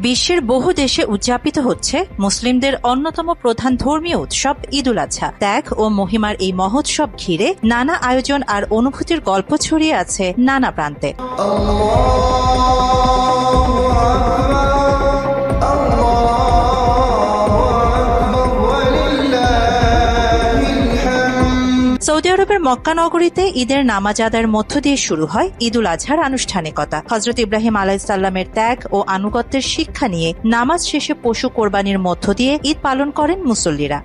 বিশ্বের বহু দেশে উদযাপিত হচ্ছে মুসলিমদের অন্যতম প্রধান ধর্মীয় উৎসব ঈদুল আজহা। ত্যাগ ও মহিমার এই মহোৎসব ঘিরে নানা আয়োজন আর অনুভূতির গল্প ছড়িয়ে আছে নানা প্রান্তে। সৌদি আরবের মক্কা নগরীতে ঈদের নামাজ আদায়ের মধ্য দিয়ে শুরু হয় ঈদুল আজহার আনুষ্ঠানিকতা। হযরত ইব্রাহিম আলাইহিস সালামের ত্যাগ ও আনুগত্যের শিক্ষা নিয়ে নামাজ শেষে পশু কোরবানির মধ্য দিয়ে ঈদ পালন করেন মুসল্লিরা।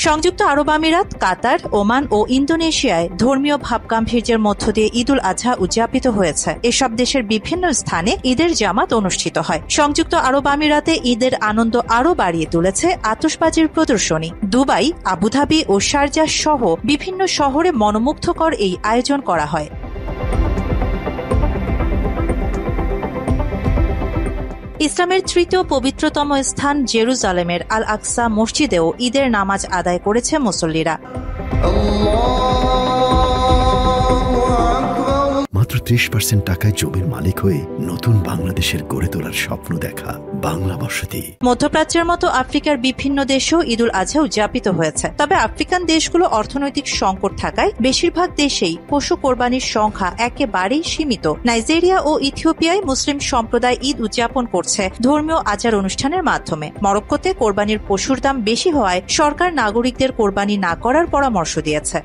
সংযুক্ত আরব আমিরাত, কাতার, ওমান ও ইন্দোনেশিয়ায় ধর্মীয় ভাবগাম্ভীর্যের মধ্য দিয়ে ঈদুল আজহা উদযাপিত হয়েছে। এসব দেশের বিভিন্ন স্থানে ঈদের জামাত অনুষ্ঠিত হয়। সংযুক্ত আরব আমিরাতে ঈদের আনন্দ আরও বাড়িয়ে তুলেছে আতশবাজির প্রদর্শনী। দুবাই, আবুধাবি ও শারজাহ সহ বিভিন্ন শহরে মনোমুগ্ধকর এই আয়োজন করা হয়। ইসলামের তৃতীয় পবিত্রতম স্থান জেরুজালেমের আল আকসা মসজিদেও ঈদের নামাজ আদায় করেছে মুসল্লিরা। মাত্র 30% টাকায় জমির মালিক হয়ে নতুন বাংলাদেশের গড়ে তোলার স্বপ্ন দেখা বাংলা বসতি। মধ্যপ্রাচ্যের মতো আফ্রিকার বিভিন্ন দেশেও ঈদুল আজহা উদযাপিত হয়েছে। তবে আফ্রিকান দেশগুলো অর্থনৈতিক সংকট থাকায় বেশিরভাগ দেশেই পশু কোরবানির সংখ্যা একেবারেই সীমিত। নাইজেরিয়া ও ইথিওপিয়ায় মুসলিম সম্প্রদায় ঈদ উদযাপন করছে ধর্মীয় আচার অনুষ্ঠানের মাধ্যমে। মরক্কোতে কোরবানির পশুর দাম বেশি হওয়ায় সরকার নাগরিকদের কোরবানি না করার পরামর্শ দিয়েছে।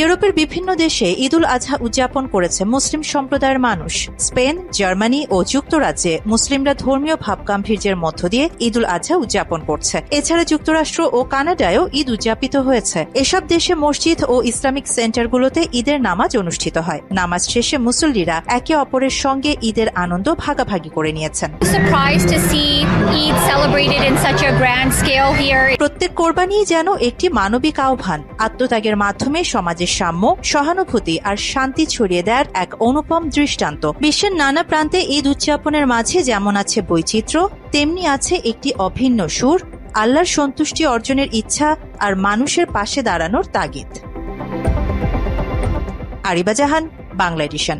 ইউরোপের বিভিন্ন দেশে ঈদুল আজহা উদযাপন করেছে মুসলিম সম্প্রদায়ের মানুষ। স্পেন, জার্মানি ও যুক্তরাজ্যে মুসলিমরা ধর্মীয় ভাবগাম্ভীর্যের মধ্য দিয়ে ঈদুল আজহা উদযাপন করছে। এছাড়া যুক্তরাষ্ট্র ও কানাডায়ও ঈদ উদযাপিত হয়েছে। এসব দেশে মসজিদ ও ইসলামিক সেন্টারগুলোতে ঈদের নামাজ অনুষ্ঠিত হয়। নামাজ শেষে মুসল্লিরা একে অপরের সঙ্গে ঈদের আনন্দ ভাগাভাগি করে নিয়েছেন। প্রত্যেক কোরবানি যেন একটি মানবিক আহ্বান, আত্মত্যাগের মাধ্যমে সমাজের সাম্য, সহানুভূতি আর শান্তি ছড়িয়ে দেওয়ার এক অনুপম দৃষ্টান্ত। বিশ্বের নানা প্রান্তে ঈদ উদযাপনের মাঝে যেমন আছে বৈচিত্র্য, তেমনি আছে একটি অভিন্ন সুর, আল্লাহর সন্তুষ্টি অর্জনের ইচ্ছা আর মানুষের পাশে দাঁড়ানোর তাগিদ। আরিবা জাহান, বাংলা এডিশন।